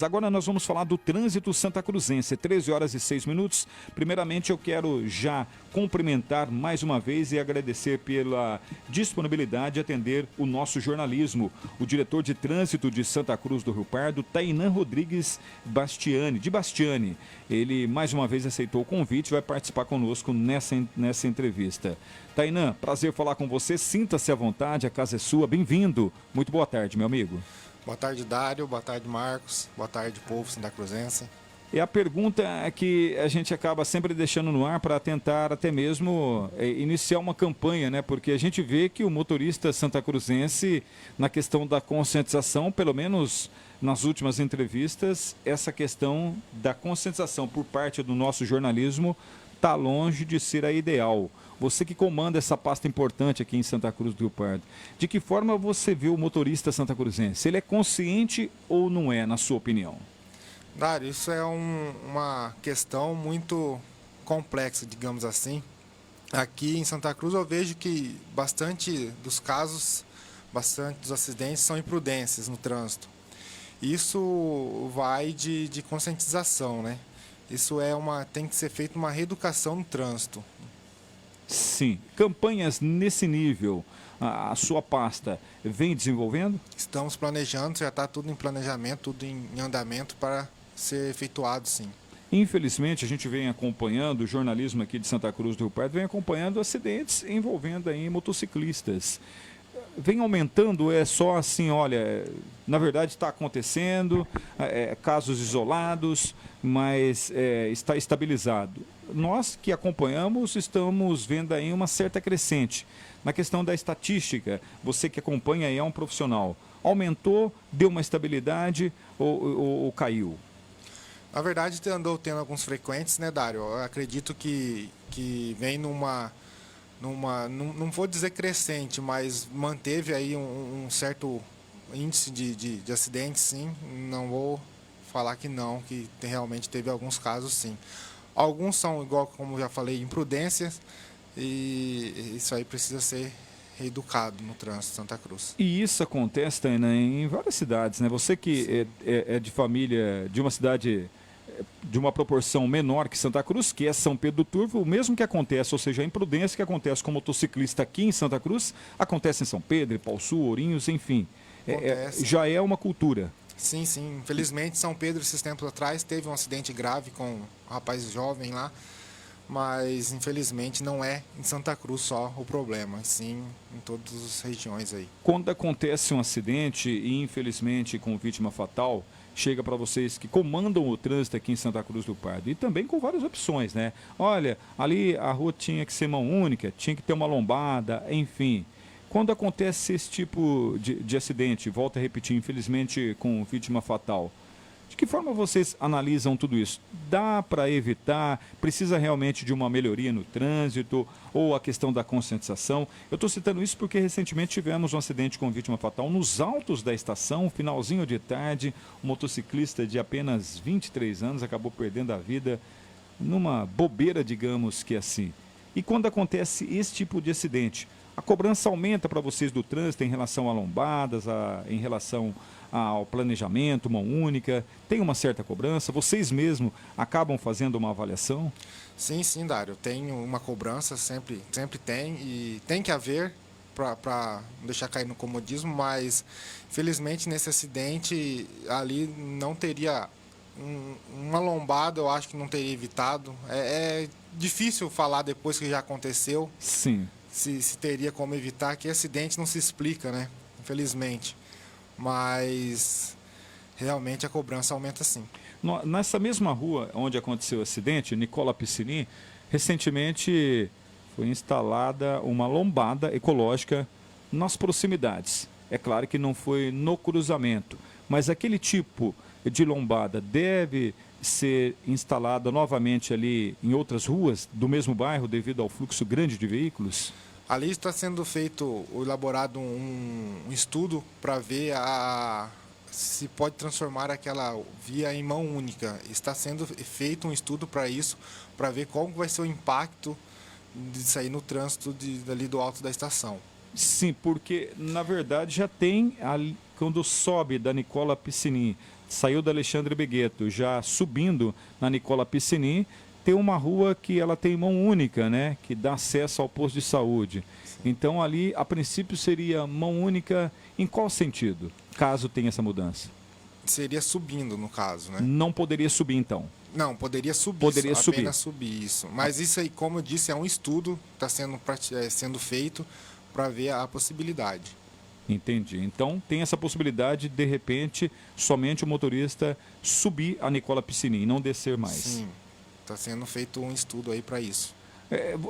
Agora nós vamos falar do trânsito santacruzense, 13 horas e 6 minutos. Primeiramente eu quero já cumprimentar mais uma vez e agradecer pela disponibilidade de atender o nosso jornalismo. O diretor de trânsito de Santa Cruz do Rio Pardo, Tainan Rodrigues Bastiani. Ele mais uma vez aceitou o convite e vai participar conosco nessa entrevista. Tainan, prazer falar com você, sinta-se à vontade, a casa é sua, bem-vindo. Muito boa tarde, meu amigo. Boa tarde, Dário. Boa tarde, Marcos. Boa tarde, povo santacruzense. E a pergunta é que a gente acaba sempre deixando no ar para tentar até mesmo iniciar uma campanha, né? Porque a gente vê que o motorista santacruzense, na questão da conscientização, pelo menos nas últimas entrevistas, essa questão da conscientização por parte do nosso jornalismo está longe de ser a ideal. Você que comanda essa pasta importante aqui em Santa Cruz do Rio Pardo, de que forma você vê o motorista santacruzense? Ele é consciente ou não é, na sua opinião? Dário, isso é uma questão muito complexa, digamos assim. Aqui em Santa Cruz eu vejo que bastante dos casos, bastante dos acidentes são imprudências no trânsito. Isso vai de conscientização, né? Isso tem que ser feita uma reeducação no trânsito. Sim. Campanhas nesse nível, a sua pasta vem desenvolvendo? Estamos planejando, já está tudo em planejamento, tudo em andamento para ser efetuado, sim. Infelizmente, a gente vem acompanhando, o jornalismo aqui de Santa Cruz do Rio Pardo vem acompanhando acidentes envolvendo aí motociclistas. Vem aumentando, é só assim, olha, na verdade está acontecendo, casos isolados, mas está estabilizado. Nós que acompanhamos estamos vendo aí uma certa crescente. Na questão da estatística, você que acompanha aí é um profissional. Aumentou, deu uma estabilidade ou caiu? Na verdade, andou tendo alguns frequentes, né, Dário? Eu acredito que vem não vou dizer crescente, mas manteve aí um certo índice de acidentes, sim. Não vou falar que não, que realmente teve alguns casos, sim. Alguns são, igual como já falei, imprudências, e isso aí precisa ser reeducado no trânsito de Santa Cruz. E isso acontece, Tainá, em várias cidades, né? Você que é de família, de uma cidade de uma proporção menor que Santa Cruz, que é São Pedro do Turvo, o mesmo que acontece, ou seja, a imprudência que acontece com motociclista aqui em Santa Cruz, acontece em São Pedro, Ipauçu, Ourinhos, enfim. Já é uma cultura. Sim, sim. Infelizmente, São Pedro, esses tempos atrás, teve um acidente grave com um rapaz jovem lá, mas infelizmente não é em Santa Cruz só o problema, sim em todas as regiões aí. Quando acontece um acidente e infelizmente com vítima fatal, chega para vocês que comandam o trânsito aqui em Santa Cruz do Pardo e também com várias opções, né? Olha, ali a rua tinha que ser mão única, tinha que ter uma lombada, enfim. Quando acontece esse tipo de acidente, volto a repetir, infelizmente com vítima fatal, de que forma vocês analisam tudo isso? Dá para evitar? Precisa realmente de uma melhoria no trânsito? Ou a questão da conscientização? Eu estou citando isso porque recentemente tivemos um acidente com vítima fatal nos altos da estação, finalzinho de tarde. Um motociclista de apenas 23 anos acabou perdendo a vida numa bobeira, digamos que assim. E quando acontece esse tipo de acidente, a cobrança aumenta para vocês do trânsito em relação a lombadas, em relação ao planejamento, mão única? Tem uma certa cobrança? Vocês mesmos acabam fazendo uma avaliação? Sim, sim, Dário. Tem uma cobrança, sempre tem, e tem que haver para não deixar cair no comodismo, mas felizmente nesse acidente ali não teria uma lombada, eu acho que não teria evitado. É difícil falar depois que já aconteceu. Sim. Se teria como evitar, que acidente não se explica, né? Infelizmente. Mas realmente a cobrança aumenta sim. Nessa mesma rua onde aconteceu o acidente, Nicola Piscini, recentemente foi instalada uma lombada ecológica nas proximidades. É claro que não foi no cruzamento, mas aquele tipo de lombada deve ser instalada novamente ali em outras ruas do mesmo bairro devido ao fluxo grande de veículos? Ali está sendo elaborado um estudo para ver se pode transformar aquela via em mão única. Está sendo feito um estudo para isso, para ver qual vai ser o impacto de sair no trânsito ali do alto da estação. Sim, porque na verdade já tem, quando sobe da Nicola Piscini saiu da Alexandre Begueto, já subindo na Nicola Piscini, tem uma rua que ela tem mão única, né? Que dá acesso ao posto de saúde. Então ali, a princípio, seria mão única em qual sentido, caso tenha essa mudança? Seria subindo, no caso, né? Não poderia subir, então? Não, poderia subir. Poderia subir. Apenas subir, isso. Mas isso aí, como eu disse, é um estudo que está sendo feito para ver a possibilidade. Entendi. Então, tem essa possibilidade, de repente, somente o motorista subir a Nicola Piscini e não descer mais. Sim, está sendo feito um estudo aí para isso.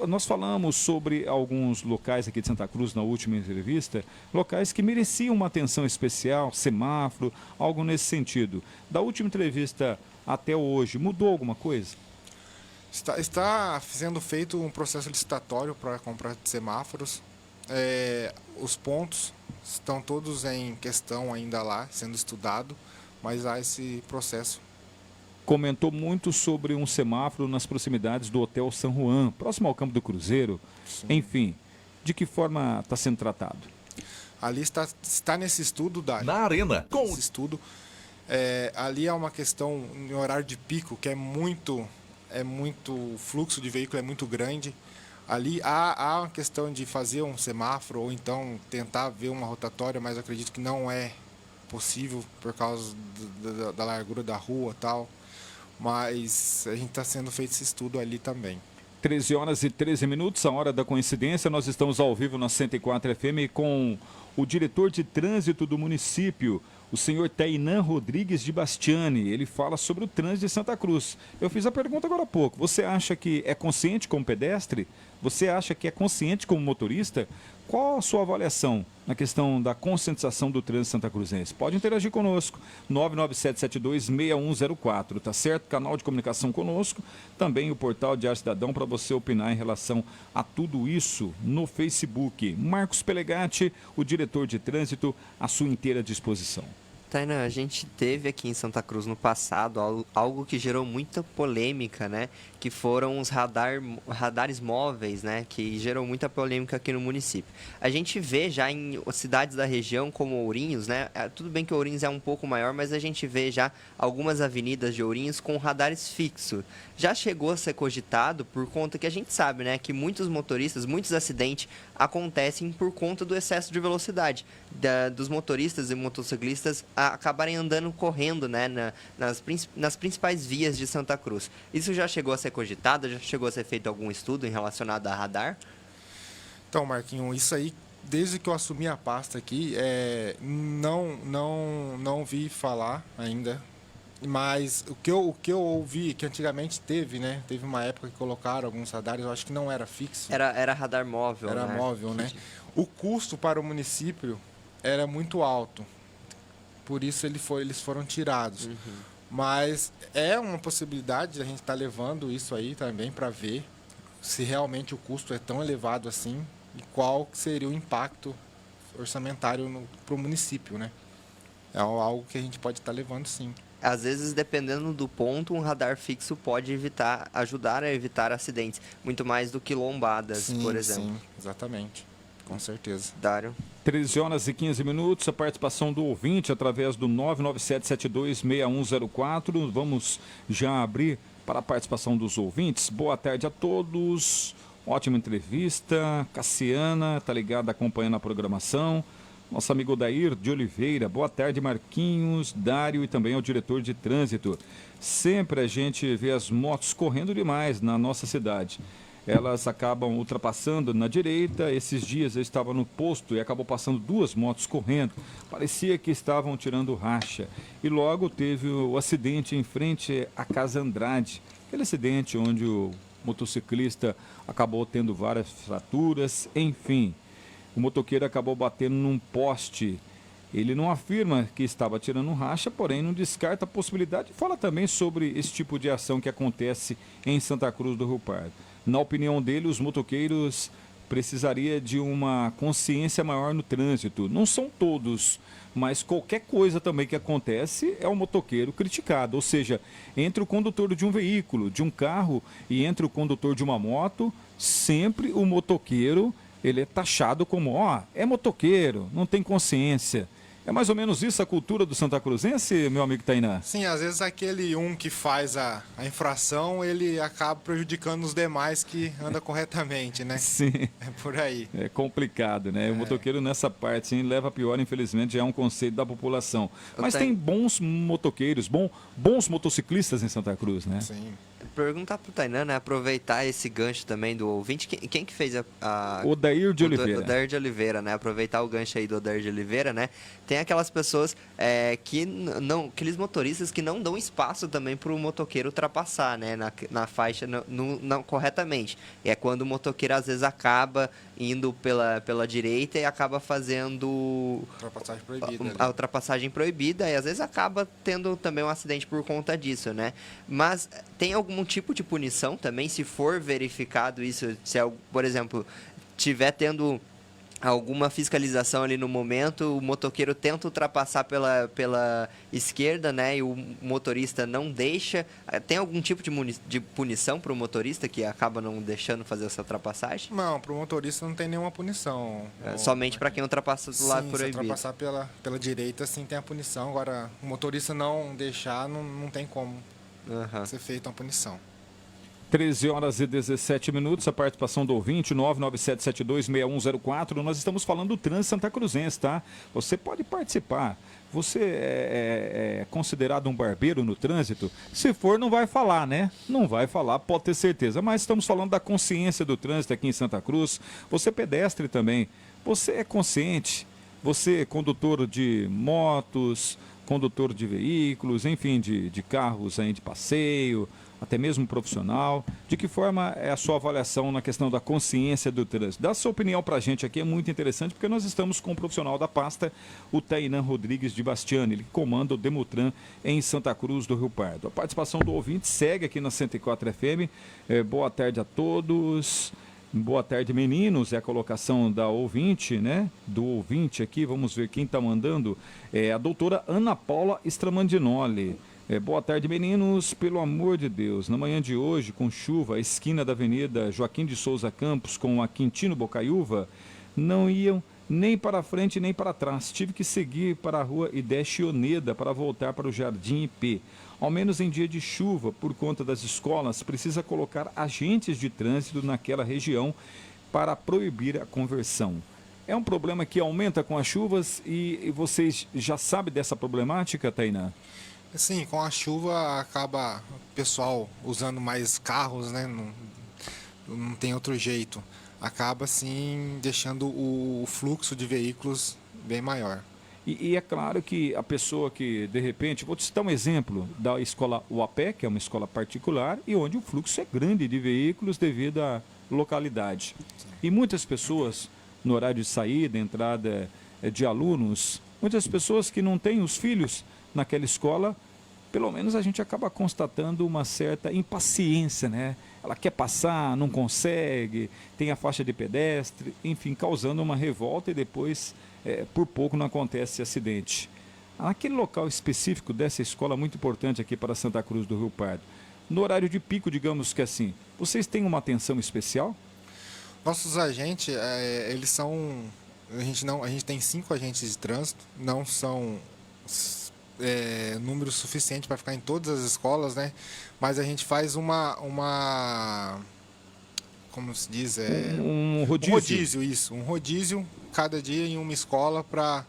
Nós falamos sobre alguns locais aqui de Santa Cruz na última entrevista, locais que mereciam uma atenção especial, semáforo, algo nesse sentido. Da última entrevista até hoje, mudou alguma coisa? Está sendo feito um processo licitatório para a compra de semáforos. Os pontos estão todos em questão ainda lá, sendo estudado, mas há esse processo. Comentou muito sobre um semáforo nas proximidades do Hotel San Juan, próximo ao Campo do Cruzeiro. Sim. Enfim, de que forma está sendo tratado? Ali está nesse estudo, na arena. Esse estudo. Ali é uma questão em horário de pico, que é muito fluxo de veículo é muito grande. Ali há uma questão de fazer um semáforo ou então tentar ver uma rotatória, mas acredito que não é possível por causa da largura da rua e tal. Mas a gente está sendo feito esse estudo ali também. 13 horas e 13 minutos, a hora da coincidência. Nós estamos ao vivo na 104 FM com o diretor de trânsito do município, o senhor Tainan Rodrigues de Bastiani. Ele fala sobre o trânsito de Santa Cruz. Eu fiz a pergunta agora há pouco. Você acha que é consciente como pedestre? Você acha que é consciente como motorista? Qual a sua avaliação na questão da conscientização do trânsito santacruzense? Pode interagir conosco, 997726104, tá certo? Canal de comunicação conosco, também o portal Diário Cidadão para você opinar em relação a tudo isso no Facebook. Marcos Pelegatti, o diretor de trânsito, à sua inteira disposição. Tainan, a gente teve aqui em Santa Cruz no passado algo que gerou muita polêmica, né? Que foram os radares móveis, né? Que gerou muita polêmica aqui no município. A gente vê já em cidades da região como Ourinhos, né? Tudo bem que Ourinhos é um pouco maior, mas a gente vê já algumas avenidas de Ourinhos com radares fixos. Já chegou a ser cogitado por conta que a gente sabe, né? Que muitos motoristas, muitos acidentes acontecem por conta do excesso de velocidade dos motoristas e motociclistas acabarem andando correndo, né, nas principais vias de Santa Cruz. Isso já chegou a ser cogitado? Já chegou a ser feito algum estudo em relacionado a radar? Então, Marquinhos, isso aí, desde que eu assumi a pasta aqui, não vi falar ainda. Mas o que eu ouvi, que antigamente teve, né? Teve uma época que colocaram alguns radares, eu acho que não era fixo. Era radar móvel, Era né? móvel, né? O custo para o município era muito alto. Por isso eles foram tirados. Uhum. Mas é uma possibilidade, a gente está levando isso aí também para ver se realmente o custo é tão elevado assim e qual seria o impacto orçamentário para o município, né? É algo que a gente pode estar levando, sim. Às vezes, dependendo do ponto, um radar fixo pode ajudar a evitar acidentes, muito mais do que lombadas, sim, por exemplo. Sim, exatamente. Com certeza. Dário. 13 horas e 15 minutos, a participação do ouvinte através do 997726104. Vamos já abrir para a participação dos ouvintes. Boa tarde a todos. Ótima entrevista. Cassiana, tá ligada acompanhando a programação. Nosso amigo Odair de Oliveira. Boa tarde, Marquinhos, Dário e também ao diretor de trânsito. Sempre a gente vê as motos correndo demais na nossa cidade. Elas acabam ultrapassando na direita. Esses dias eu estava no posto e acabou passando duas motos correndo. Parecia que estavam tirando racha. E logo teve o acidente em frente à Casa Andrade. Aquele acidente onde o motociclista acabou tendo várias fraturas. Enfim, o motoqueiro acabou batendo num poste. Ele não afirma que estava tirando racha, porém não descarta a possibilidade. Fala também sobre esse tipo de ação que acontece em Santa Cruz do Rio Pardo. Na opinião dele, os motoqueiros precisariam de uma consciência maior no trânsito. Não são todos, mas qualquer coisa também que acontece é o motoqueiro criticado. Ou seja, entre o condutor de um veículo, de um carro e entre o condutor de uma moto, sempre o motoqueiro ele é taxado como, é motoqueiro, não tem consciência. É mais ou menos isso a cultura do Santa Cruzense, meu amigo Tainan? Sim, às vezes aquele que faz a infração, ele acaba prejudicando os demais que andam corretamente, né? Sim. É por aí. É complicado, né? O motoqueiro nessa parte, sim, leva a pior, infelizmente, já é um conceito da população. Mas tem bons motoqueiros, bons motociclistas em Santa Cruz, né? Sim. Perguntar pro Tainan, né? Aproveitar esse gancho também do ouvinte. Quem que fez Odair de Oliveira. Odair de Oliveira, né? Aproveitar o gancho aí do Odair de Oliveira, né? Tem aquelas pessoas aqueles motoristas que não dão espaço também pro motoqueiro ultrapassar, né? Na faixa não corretamente. E é quando o motoqueiro às vezes acaba indo pela direita e acaba fazendo Ultrapassagem proibida. a ultrapassagem proibida e às vezes acaba tendo também um acidente por conta disso, né? Mas tem algum tipo de punição também, se for verificado isso, se, por exemplo, tiver tendo alguma fiscalização ali no momento, o motoqueiro tenta ultrapassar pela esquerda, né, e o motorista não deixa, tem algum tipo de punição para o motorista que acaba não deixando fazer essa ultrapassagem? Não, para o motorista não tem nenhuma punição. Somente para quem ultrapassa do lado proibido. Se ultrapassar pela direita, sim, tem a punição. Agora, o motorista não deixar, não tem como ser feita uma punição. 13 horas e 17 minutos, a participação do ouvinte, 997726104. Nós estamos falando do trânsito Santa Cruzense, tá? Você pode participar. Você é considerado um barbeiro no trânsito? Se for, não vai falar, né? Não vai falar, pode ter certeza. Mas estamos falando da consciência do trânsito aqui em Santa Cruz. Você é pedestre também. Você é consciente. Você é condutor de motos, condutor de veículos, enfim, de carros aí de passeio, até mesmo profissional. De que forma é a sua avaliação na questão da consciência do trânsito? Dá sua opinião para a gente aqui, é muito interessante, porque nós estamos com um profissional da pasta, o Tainan Rodrigues de Bastiani, ele comanda o Demutran em Santa Cruz do Rio Pardo. A participação do ouvinte segue aqui na 104 FM. Boa tarde a todos. Boa tarde, meninos. É a colocação da ouvinte, né? Do ouvinte aqui, vamos ver quem está mandando. É a doutora Ana Paula Stramandinoli. Boa tarde, meninos. Pelo amor de Deus, na manhã de hoje, com chuva, a esquina da Avenida Joaquim de Souza Campos com a Quintino Bocaiúva não iam nem para frente nem para trás. Tive que seguir para a rua Idechioneda para voltar para o Jardim IP. Ao menos em dia de chuva, por conta das escolas, precisa colocar agentes de trânsito naquela região para proibir a conversão. É um problema que aumenta com as chuvas e vocês já sabem dessa problemática, Tainá? Sim, com a chuva acaba o pessoal usando mais carros, né? Não tem outro jeito. Acaba, sim, deixando o fluxo de veículos bem maior. E é claro que a pessoa que, de repente, vou te citar um exemplo da escola UAPE, que é uma escola particular, e onde o fluxo é grande de veículos devido à localidade. Sim. E muitas pessoas, no horário de saída, entrada de alunos, muitas pessoas que não têm os filhos naquela escola, pelo menos a gente acaba constatando uma certa impaciência, né? Ela quer passar, não consegue, tem a faixa de pedestre, enfim, causando uma revolta e depois, por pouco, não acontece acidente. Naquele local específico dessa escola, muito importante aqui para Santa Cruz do Rio Pardo, no horário de pico, digamos que assim, vocês têm uma atenção especial? Nossos agentes, eles são... A gente tem 5 agentes de trânsito, não são... número suficiente para ficar em todas as escolas, né? Mas a gente faz como se diz? Um rodízio. Um rodízio, isso. Um rodízio cada dia em uma escola para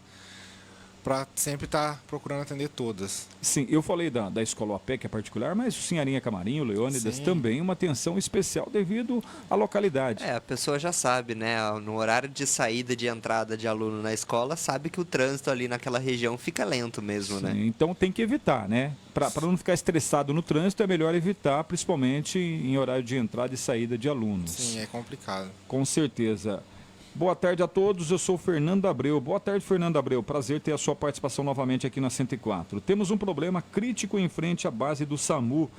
sempre estar procurando atender todas. Sim, eu falei da escola UAPE, que é particular, mas o Sinharinha Camarim, o Leônidas, também uma atenção especial devido à localidade. A pessoa já sabe, né? No horário de saída e de entrada de aluno na escola, sabe que o trânsito ali naquela região fica lento mesmo, Sim, né? Então tem que evitar, né? Para não ficar estressado no trânsito, é melhor evitar, principalmente em horário de entrada e saída de alunos. Sim, é complicado. Com certeza. Boa tarde a todos, eu sou o Fernando Abreu. Boa tarde, Fernando Abreu. Prazer ter a sua participação novamente aqui na 104. Temos um problema crítico em frente à base do SAMU.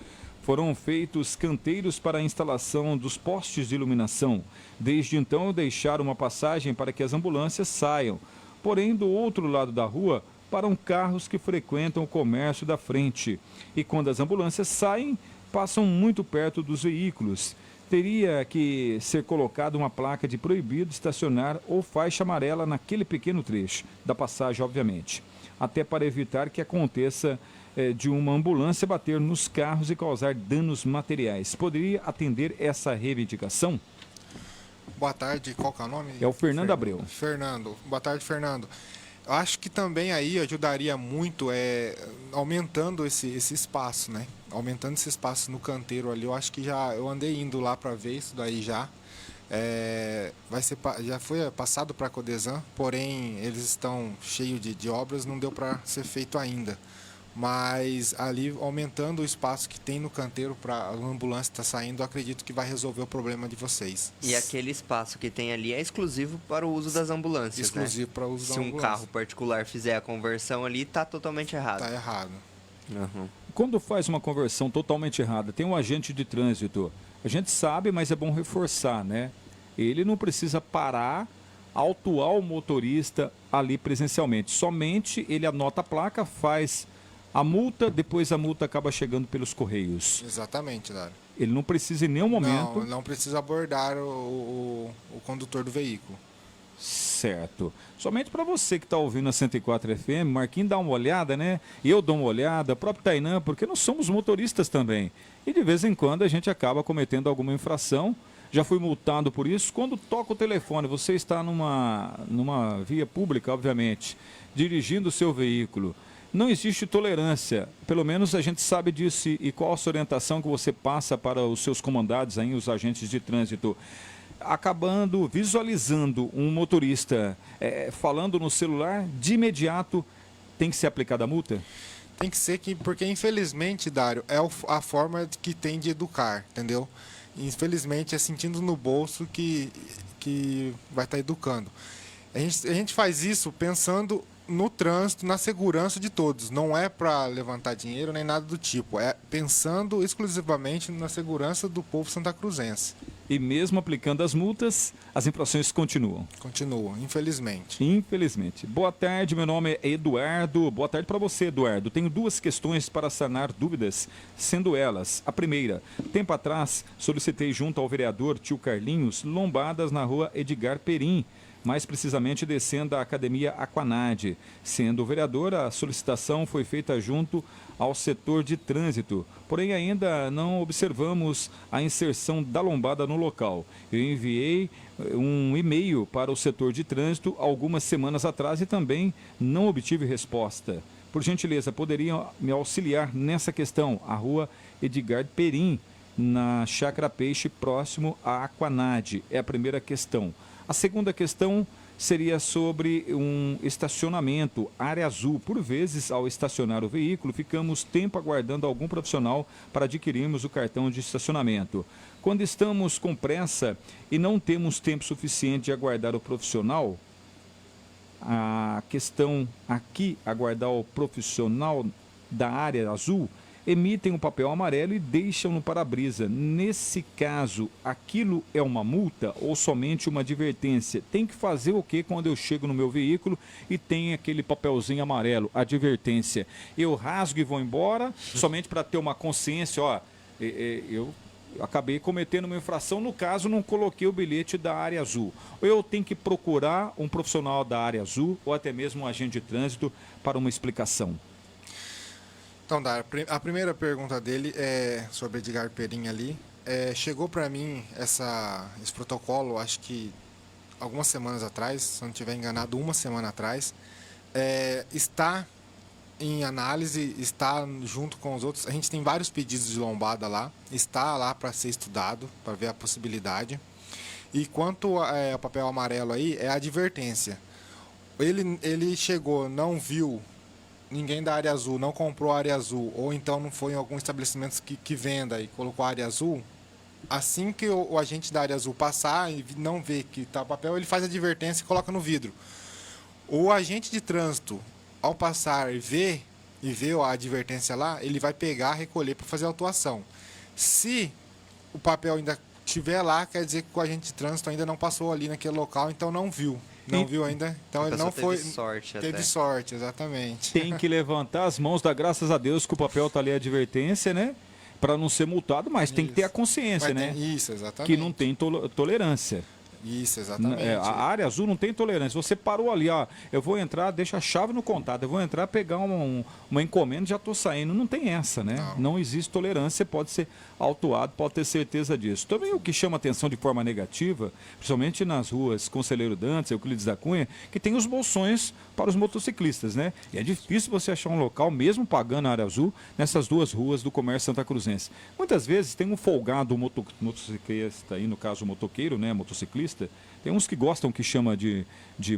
Foram feitos canteiros para a instalação dos postes de iluminação. Desde então, deixaram uma passagem para que as ambulâncias saiam. Porém, do outro lado da rua, param carros que frequentam o comércio da frente. E quando as ambulâncias saem, passam muito perto dos veículos. Teria que ser colocada uma placa de proibido estacionar ou faixa amarela naquele pequeno trecho, da passagem, obviamente. até para evitar que aconteça de uma ambulância bater nos carros e causar danos materiais. Poderia atender essa reivindicação? Boa tarde, qual que é o nome? É o Fernando Abreu. Fernando, boa tarde, Fernando. Eu acho que também aí ajudaria muito aumentando esse espaço, né? Aumentando esse espaço no canteiro ali. Eu acho que eu andei indo lá para ver isso daí já. Já foi passado para a Codesan, porém eles estão cheios de obras, não deu para ser feito ainda. Mas ali, aumentando o espaço que tem no canteiro para a ambulância estar saindo, eu acredito que vai resolver o problema de vocês. E aquele espaço que tem ali é exclusivo para o uso das ambulâncias, exclusivo para o uso da ambulância. Se um carro particular fizer a conversão ali, está totalmente errado. Está errado. Uhum. Quando faz uma conversão totalmente errada, tem um agente de trânsito, a gente sabe, mas é bom reforçar, né? Ele não precisa parar, autuar o motorista ali presencialmente. Somente ele anota a placa, faz a multa, depois a multa acaba chegando pelos correios. Exatamente, Dário. Ele não precisa em nenhum momento... Não precisa abordar o condutor do veículo. Certo. Somente para você que está ouvindo a 104 FM, Marquinhos dá uma olhada, né? Eu dou uma olhada, o próprio Tainã, porque nós somos motoristas também. E de vez em quando a gente acaba cometendo alguma infração. Já fui multado por isso. Quando toca o telefone, você está numa via pública, obviamente, dirigindo o seu veículo. Não existe tolerância, pelo menos a gente sabe disso. E qual a sua orientação que você passa para os seus comandados, aí, os agentes de trânsito? Acabando visualizando um motorista falando no celular, de imediato tem que ser aplicada a multa? Tem que ser, porque infelizmente, Dário, é a forma que tem de educar, entendeu? Infelizmente é sentindo no bolso que vai estar educando. A gente faz isso pensando no trânsito, na segurança de todos. Não é para levantar dinheiro nem nada do tipo. É pensando exclusivamente na segurança do povo santacruzense. E mesmo aplicando as multas, as infrações continuam. Continuam, infelizmente. Infelizmente. Boa tarde, meu nome é Eduardo. Boa tarde para você, Eduardo. Tenho duas questões para sanar dúvidas, sendo elas: a primeira, tempo atrás solicitei junto ao vereador tio Carlinhos lombadas na rua Edgar Perim, mais precisamente descendo a Academia Aquanad. Sendo o vereador, a solicitação foi feita junto ao setor de trânsito, porém ainda não observamos a inserção da lombada no local. Eu enviei um e-mail para o setor de trânsito algumas semanas atrás e também não obtive resposta. Por gentileza, poderiam me auxiliar nessa questão? A rua Edgar Perim, na Chácara Peixe, próximo à Aquanad. É a primeira questão. A segunda questão seria sobre um estacionamento, área azul. Por vezes, ao estacionar o veículo, ficamos tempo aguardando algum profissional para adquirirmos o cartão de estacionamento. Quando estamos com pressa e não temos tempo suficiente de aguardar o profissional, a questão aqui, aguardar o profissional da área azul, emitem um papel amarelo e deixam no para-brisa. Nesse caso, aquilo é uma multa ou somente uma advertência? Tem que fazer o que quando eu chego no meu veículo e tem aquele papelzinho amarelo, advertência? Eu rasgo e vou embora, somente para ter uma consciência, eu acabei cometendo uma infração, no caso não coloquei o bilhete da área azul. Ou eu tenho que procurar um profissional da área azul ou até mesmo um agente de trânsito para uma explicação? Então, Dário, a primeira pergunta dele é sobre Edgar Perim ali. Chegou para mim esse protocolo, acho que algumas semanas atrás, se não estiver enganado, uma semana atrás. Está em análise, está junto com os outros. A gente tem vários pedidos de lombada lá, está lá para ser estudado, para ver a possibilidade. E quanto ao papel amarelo aí, é a advertência. Ele chegou, não viu ninguém da área azul, não comprou a área azul, ou então não foi em algum estabelecimento que venda e colocou a área azul, assim que o agente da área azul passar e não ver que está papel, ele faz a advertência e coloca no vidro. O agente de trânsito, ao passar e ver a advertência lá, ele vai pegar, recolher para fazer a autuação. Se o papel ainda estiver lá, quer dizer que o agente de trânsito ainda não passou ali naquele local, então não viu. Não viu ainda, então ele não foi. Teve sorte, teve sorte, exatamente. Tem que levantar as mãos, dar graças a Deus que o papel está ali, a advertência, né? Para não ser multado, mas tem que ter a consciência, né? Isso, exatamente. Que não tem tolerância. Isso, exatamente. A área azul não tem tolerância. Você parou ali, ó, eu vou entrar, deixa a chave no contato, eu vou entrar, pegar uma encomenda e já estou saindo. Não tem essa, né? Não existe tolerância, você pode ser autuado, pode ter certeza disso. Também o que chama atenção de forma negativa, principalmente nas ruas Conselheiro Dantas, Euclides da Cunha, que tem os bolsões para os motociclistas, né? E é difícil você achar um local, mesmo pagando a área azul, nessas duas ruas do comércio santa cruzense. Muitas vezes tem um folgado motociclista, aí no caso o motoqueiro, né, motociclista. Tem uns que gostam que chama de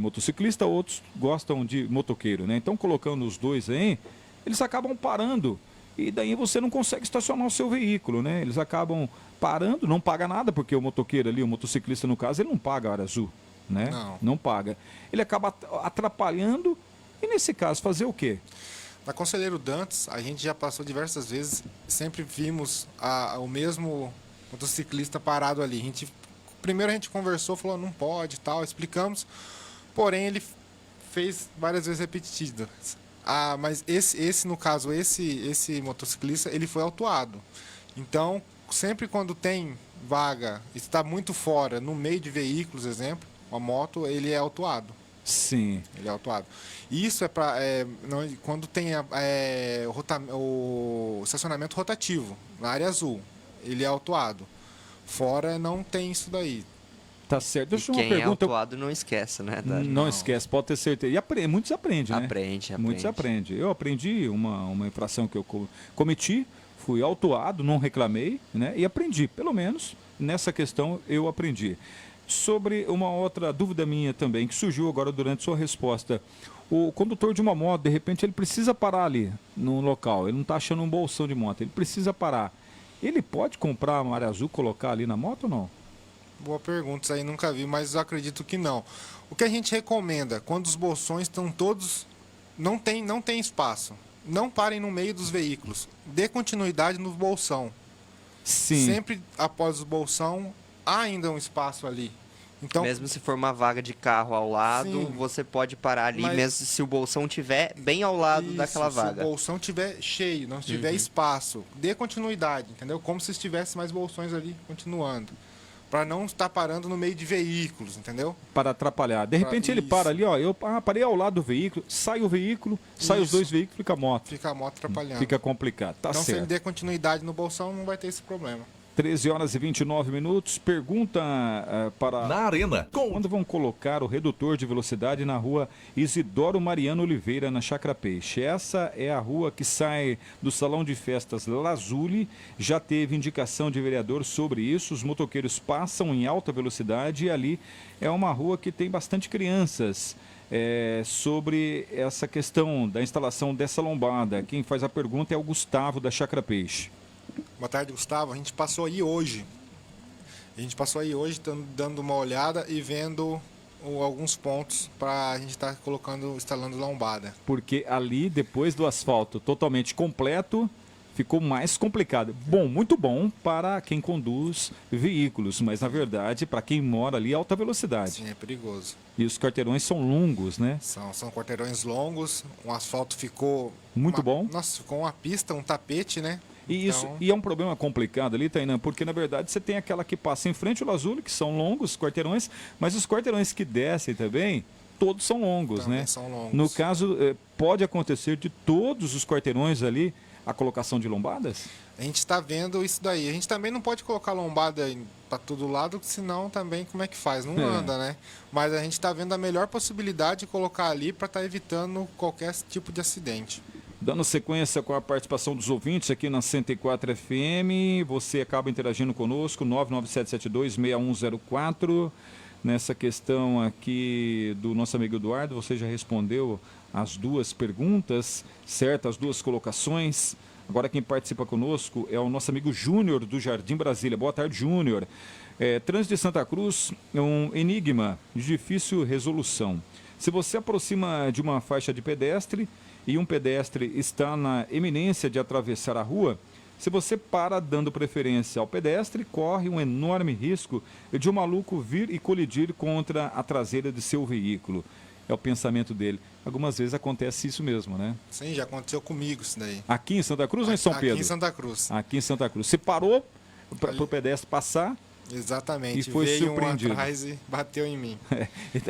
motociclista, outros gostam de motoqueiro, né? Então, colocando os dois aí, eles acabam parando e daí você não consegue estacionar o seu veículo, né? Eles acabam parando, não paga nada, porque o motoqueiro ali, o motociclista no caso, ele não paga a área azul, né? Não paga. Ele acaba atrapalhando e, nesse caso, fazer o quê? Na Conselheiro Dantas, a gente já passou diversas vezes, sempre vimos o mesmo motociclista parado ali. Primeiro a gente conversou, falou, não pode, tal, explicamos, porém ele fez várias vezes repetidas. Mas no caso, esse motociclista, ele foi autuado. Então, sempre quando tem vaga, está muito fora, no meio de veículos, exemplo, uma moto, ele é autuado. Sim. Ele é autuado. Isso é para quando tem o estacionamento rotativo, na área azul, ele é autuado. Fora não tem isso daí. Tá certo. Deixa eu quem uma pergunta. É autuado não esquece, né? Não esquece, pode ter certeza. E muitos aprendem, né? Aprende. Muitos aprendem. Eu aprendi uma infração que eu cometi, fui autuado, não reclamei, né? E aprendi. Pelo menos nessa questão eu aprendi. Sobre uma outra dúvida minha também, que surgiu agora durante sua resposta. O condutor de uma moto, de repente, ele precisa parar ali no local. Ele não está achando um bolsão de moto, ele precisa parar. Ele pode comprar uma área azul e colocar ali na moto ou não? Boa pergunta, isso aí nunca vi, mas eu acredito que não. O que a gente recomenda, quando os bolsões estão todos... Não tem espaço. Não parem no meio dos veículos. Dê continuidade no bolsão. Sim. Sempre após o bolsão, há ainda um espaço ali. Então, mesmo se for uma vaga de carro ao lado, sim, você pode parar ali, mesmo se o bolsão estiver bem ao lado daquela vaga. Se o bolsão estiver cheio, não tiver espaço, dê continuidade, entendeu? Como se estivesse mais bolsões ali continuando. Para não estar parando no meio de veículos, entendeu? Para atrapalhar. De repente ele para ali, ó, eu parei ao lado do veículo, sai o veículo, sai os dois veículos, fica a moto. Fica a moto atrapalhando. Fica complicado, tá então, certo. Se ele der continuidade no bolsão, não vai ter esse problema. 13 horas e 29 minutos. Pergunta para... Na Arena. Quando vão colocar o redutor de velocidade na rua Isidoro Mariano Oliveira, na Chácara Peixe? Essa é a rua que sai do Salão de Festas Lazuli. Já teve indicação de vereador sobre isso. Os motoqueiros passam em alta velocidade e ali é uma rua que tem bastante crianças. Sobre essa questão da instalação dessa lombada. Quem faz a pergunta é o Gustavo, da Chácara Peixe. Boa tarde, Gustavo. A gente passou aí hoje. Dando uma olhada e vendo alguns pontos para a gente estar instalando lombada. Porque ali, depois do asfalto totalmente completo, ficou mais complicado. Bom, muito bom para quem conduz veículos, mas na verdade, para quem mora ali, alta velocidade. Sim, é perigoso. E os quarteirões são longos, né? São quarteirões longos, o asfalto ficou... Muito bom. Nossa, ficou uma pista, um tapete, né? E é um problema complicado ali, Tainã, porque na verdade você tem aquela que passa em frente ao Lazuli, que são longos os quarteirões, mas os quarteirões que descem também, todos são longos, também, né? São longos. No caso, pode acontecer de todos os quarteirões ali a colocação de lombadas? A gente está vendo isso daí. A gente também não pode colocar lombada para todo lado, senão também como é que faz? Não anda, né? Mas a gente está vendo a melhor possibilidade de colocar ali para estar evitando qualquer tipo de acidente. Dando sequência com a participação dos ouvintes aqui na 104 FM, você acaba interagindo conosco, 99772-6104. Nessa questão aqui do nosso amigo Eduardo, você já respondeu as duas perguntas, certo? As duas colocações. Agora quem participa conosco é o nosso amigo Júnior, do Jardim Brasília. Boa tarde, Júnior. Trânsito de Santa Cruz é um enigma de difícil resolução. Se você aproxima de uma faixa de pedestre e um pedestre está na eminência de atravessar a rua, se você para dando preferência ao pedestre, corre um enorme risco de um maluco vir e colidir contra a traseira de seu veículo. É o pensamento dele. Algumas vezes acontece isso mesmo, né? Sim, já aconteceu comigo isso daí. Aqui em Santa Cruz ou em São Pedro? Aqui em Santa Cruz. Aqui em Santa Cruz. Você parou para o pedestre passar, Exatamente. E foi Veio surpreendido. atrás e bateu em mim.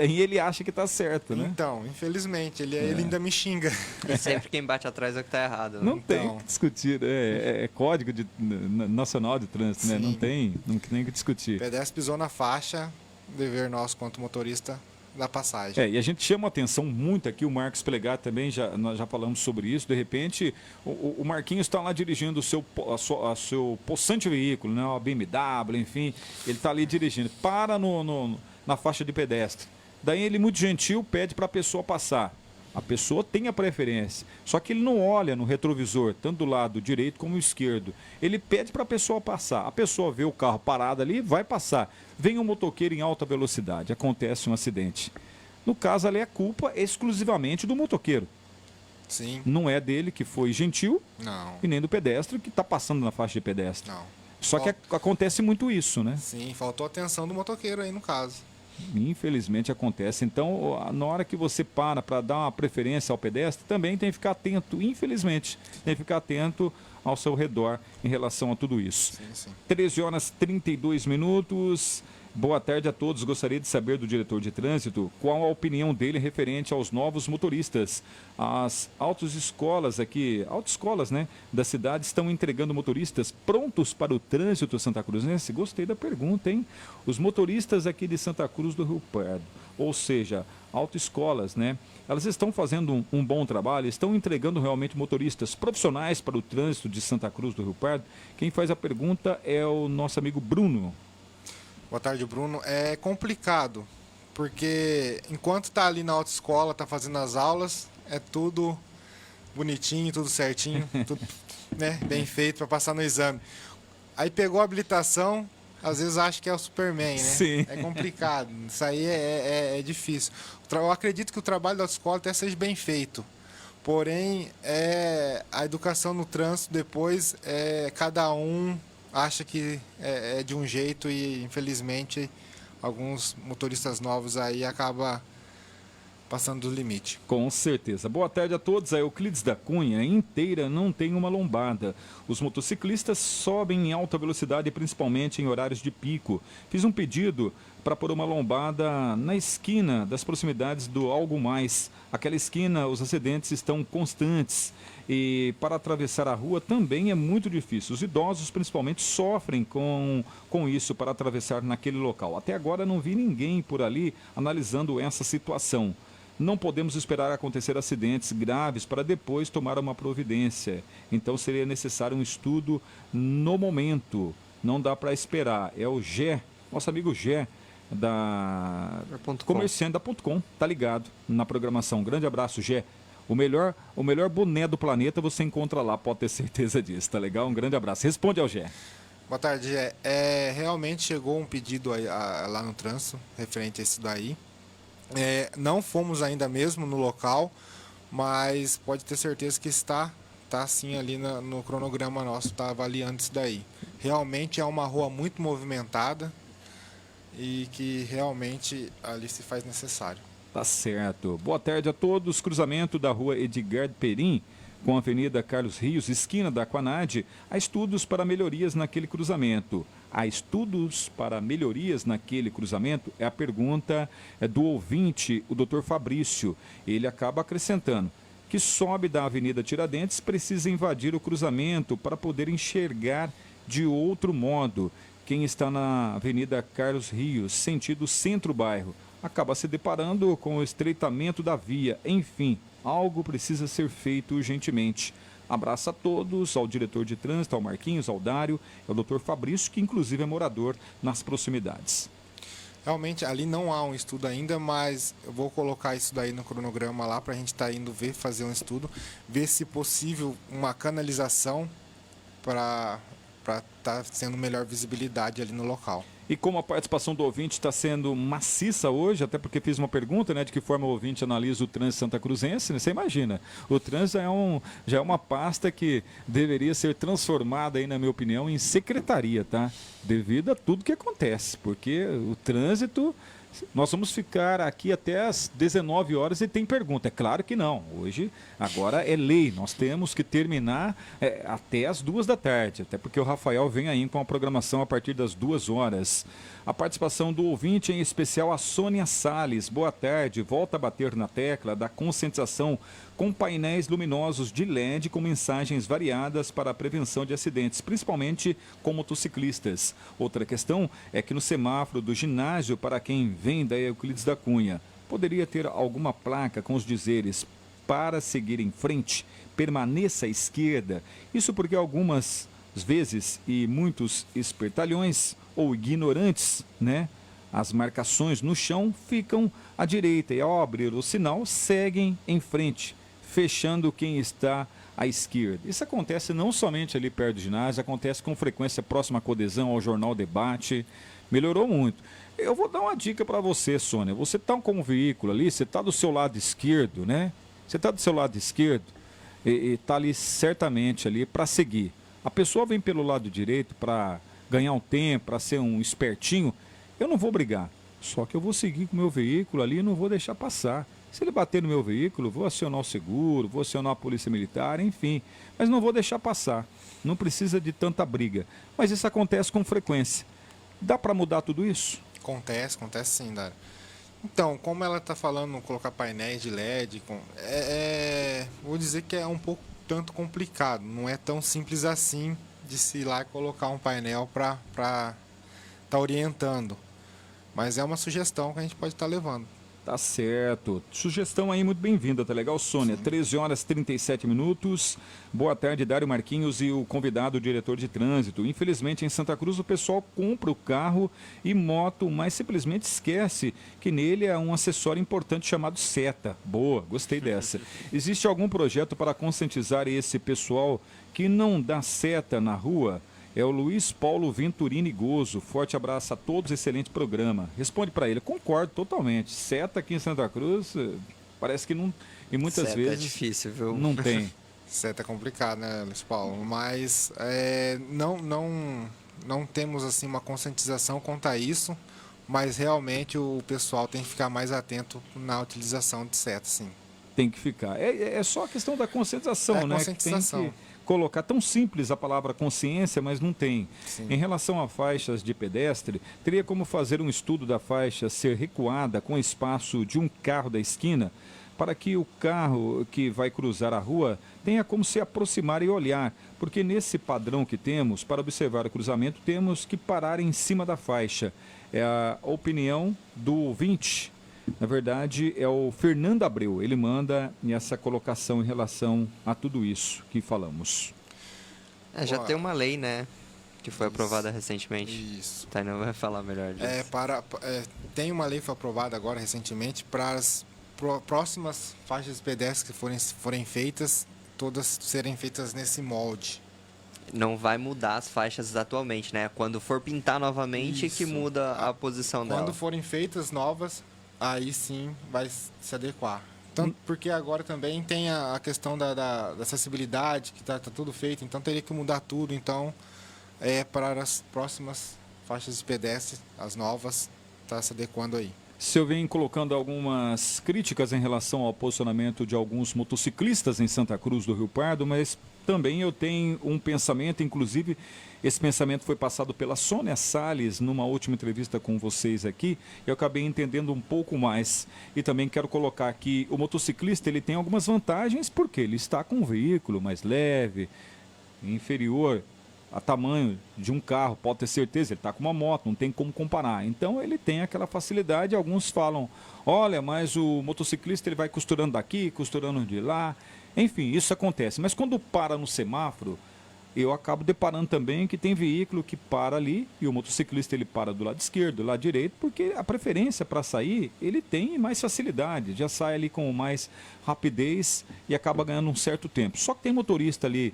E ele acha que está certo, né? Então, infelizmente, ele ainda me xinga. E sempre quem bate atrás é o que tá errado. Né? Não tem Então. o que discutir, é código nacional de trânsito, né? Sim. Não tem nem o que discutir. O pedestre pisou na faixa, dever nosso quanto motorista da passagem. E a gente chama a atenção muito aqui, o Marcos Pelegar também, nós já falamos sobre isso, de repente o Marquinhos está lá dirigindo a seu possante veículo, né, uma BMW, enfim, ele está ali dirigindo, para na faixa de pedestre. Daí ele, muito gentil, pede para a pessoa passar. A pessoa tem a preferência, só que ele não olha no retrovisor, tanto do lado direito como esquerdo. Ele pede para a pessoa passar. A pessoa vê o carro parado ali, vai passar. Vem um motoqueiro em alta velocidade, acontece um acidente. No caso, ali é culpa exclusivamente do motoqueiro. Sim. Não é dele que foi gentil Não. e nem do pedestre que está passando na faixa de pedestre. Não. Só que acontece muito isso, né? Sim, faltou atenção do motoqueiro aí no caso. Infelizmente acontece. Então, na hora que você para dar uma preferência ao pedestre, também tem que ficar atento, infelizmente, tem que ficar atento ao seu redor em relação a tudo isso. Sim, sim. 13 horas 32 minutos. Boa tarde a todos. Gostaria de saber do diretor de trânsito qual a opinião dele referente aos novos motoristas. As autoescolas aqui, autoescolas, né, da cidade estão entregando motoristas prontos para o trânsito santacruzense? Gostei da pergunta, hein? Os motoristas aqui de Santa Cruz do Rio Pardo, ou seja, autoescolas, né? Elas estão fazendo um bom trabalho, estão entregando realmente motoristas profissionais para o trânsito de Santa Cruz do Rio Pardo. Quem faz a pergunta é o nosso amigo Bruno. Boa tarde, Bruno. É complicado, porque enquanto tá ali na autoescola, tá fazendo as aulas, é tudo bonitinho, tudo certinho, tudo, né, bem feito para passar no exame. Aí pegou a habilitação, às vezes acha que é o Superman, né? Sim. É complicado, isso aí é difícil. Eu acredito que o trabalho da autoescola até seja bem feito, porém, a educação no trânsito depois, cada um acha que é de um jeito e, infelizmente, alguns motoristas novos aí acabam passando do limite. Com certeza. Boa tarde a todos. A Euclides da Cunha inteira não tem uma lombada. Os motociclistas sobem em alta velocidade, principalmente em horários de pico. Fiz um pedido para pôr uma lombada na esquina das proximidades do Algo Mais. Aquela esquina, os acidentes estão constantes. E para atravessar a rua também é muito difícil. Os idosos, principalmente, sofrem com isso para atravessar naquele local. Até agora não vi ninguém por ali analisando essa situação. Não podemos esperar acontecer acidentes graves para depois tomar uma providência. Então seria necessário um estudo no momento. Não dá para esperar. É o Gé, nosso amigo Gé, da comerciante da .com, tá ligado na programação. Grande abraço, Gé. O melhor boné do planeta você encontra lá, pode ter certeza disso, tá legal? Um grande abraço. Responde ao Gé. Boa tarde, Gé. Realmente chegou um pedido aí, lá no trânsito, referente a isso daí. Não fomos ainda mesmo no local, mas pode ter certeza que está sim ali no cronograma nosso, está avaliando isso daí. Realmente é uma rua muito movimentada e que realmente ali se faz necessário. Tá certo. Boa tarde a todos. Cruzamento da rua Edgar Perim com a Avenida Carlos Rios, esquina da Aquanad. Há estudos para melhorias naquele cruzamento. Há estudos para melhorias naquele cruzamento? É a pergunta do ouvinte, o Dr. Fabrício. Ele acaba acrescentando que sobe da Avenida Tiradentes precisa invadir o cruzamento para poder enxergar de outro modo. Quem está na Avenida Carlos Rios, sentido centro-bairro, acaba se deparando com o estreitamento da via. Enfim, algo precisa ser feito urgentemente. Abraço a todos, ao diretor de trânsito, ao Marquinhos, ao Dário, ao Dr. Fabrício, que inclusive é morador nas proximidades. Realmente, ali não há um estudo ainda, mas eu vou colocar isso daí no cronograma lá para a gente estar indo fazer um estudo, ver se possível uma canalização para estar sendo melhor visibilidade ali no local. E como a participação do ouvinte está sendo maciça hoje, até porque fiz uma pergunta, né, de que forma o ouvinte analisa o trânsito santacruzense, né? Você imagina, o trânsito já é uma pasta que deveria ser transformada, aí, na minha opinião, em secretaria, tá? Devido a tudo que acontece, porque o trânsito Nós vamos ficar aqui até às 19 horas e tem pergunta. É claro que não. Hoje, agora é lei. Nós temos que terminar até às 2 da tarde. Até porque o Rafael vem aí com a programação a partir das 2 horas. A participação do ouvinte, em especial a Sônia Salles. Boa tarde. Volta a bater na tecla da conscientização com painéis luminosos de LED com mensagens variadas para a prevenção de acidentes, principalmente com motociclistas. Outra questão é que no semáforo do ginásio, para quem vem da Euclides da Cunha, poderia ter alguma placa com os dizeres para seguir em frente, permaneça à esquerda. Isso porque algumas vezes e muitos espertalhões ou ignorantes, né? As marcações no chão ficam à direita e ao abrir o sinal seguem em frente, fechando quem está à esquerda. Isso acontece não somente ali perto do ginásio, acontece com frequência próxima à Codesão, ao Jornal Debate. Melhorou muito. Eu vou dar uma dica para você, Sônia. Você está com um veículo ali, você está do seu lado esquerdo, né? Você está do seu lado esquerdo e está ali certamente ali para seguir. A pessoa vem pelo lado direito para ganhar um tempo, para ser um espertinho. Eu não vou brigar, só que eu vou seguir com o meu veículo ali e não vou deixar passar. Se ele bater no meu veículo, vou acionar o seguro, vou acionar a polícia militar, enfim. Mas não vou deixar passar. Não precisa de tanta briga. Mas isso acontece com frequência. Dá para mudar tudo isso? Acontece sim, Dário. Então, como ela está falando, colocar painéis de LED, vou dizer que é um pouco tanto complicado. Não é tão simples assim de se ir lá e colocar um painel para estar orientando. Mas é uma sugestão que a gente pode estar levando. Tá certo. Sugestão aí muito bem-vinda, tá legal, Sônia? 13 horas e 37 minutos. Boa tarde, Dário Marquinhos e o convidado, o diretor de trânsito. Infelizmente, em Santa Cruz, o pessoal compra o carro e moto, mas simplesmente esquece que nele é um acessório importante chamado seta. Boa, gostei dessa. Existe algum projeto para conscientizar esse pessoal que não dá seta na rua? É o Luiz Paulo Venturini Gozo. Forte abraço a todos, excelente programa. Responde para ele. Concordo totalmente. Seta aqui em Santa Cruz, parece que não. E muitas Seta vezes. é difícil, viu? Não tem. Seta é complicado, né, Luiz Paulo? Mas não temos assim uma conscientização quanto a isso. Mas realmente o pessoal tem que ficar mais atento na utilização de seta, sim. Tem que ficar. É só a questão da conscientização, né? Conscientização. Que tem que colocar tão simples a palavra consciência, mas não tem. Sim. Em relação a faixas de pedestre, teria como fazer um estudo da faixa ser recuada com espaço de um carro da esquina, para que o carro que vai cruzar a rua tenha como se aproximar e olhar, porque nesse padrão que temos, para observar o cruzamento, temos que parar em cima da faixa. É a opinião do ouvinte. Na verdade, é o Fernando Abreu. Ele manda essa colocação em relação a tudo isso que falamos. Já tem uma lei, né? Que foi aprovada recentemente. Isso. Tainá vai falar melhor disso. Tem uma lei que foi aprovada agora recentemente para as próximas faixas de pedestres que forem feitas, todas serem feitas nesse molde. Não vai mudar as faixas atualmente, né? Quando for pintar novamente, Isso. que muda a posição dela. Quando forem feitas novas, aí sim vai se adequar. Tanto porque agora também tem a questão da acessibilidade, que está tudo feito, então teria que mudar tudo. Então, para as próximas faixas de pedestre, as novas, está se adequando aí. Se eu venho colocando algumas críticas em relação ao posicionamento de alguns motociclistas em Santa Cruz do Rio Pardo, mas também eu tenho um pensamento, inclusive esse pensamento foi passado pela Sônia Salles numa última entrevista com vocês aqui, e eu acabei entendendo um pouco mais. E também quero colocar aqui, o motociclista ele tem algumas vantagens, porque ele está com um veículo mais leve, inferior a tamanho de um carro, pode ter certeza, ele está com uma moto, não tem como comparar. Então ele tem aquela facilidade, alguns falam, olha, mas o motociclista ele vai costurando daqui, costurando de lá, enfim, isso acontece. Mas quando para no semáforo, eu acabo deparando também que tem veículo que para ali e o motociclista ele para do lado esquerdo, do lado direito, porque a preferência para sair, ele tem mais facilidade, já sai ali com mais rapidez e acaba ganhando um certo tempo. Só que tem motorista ali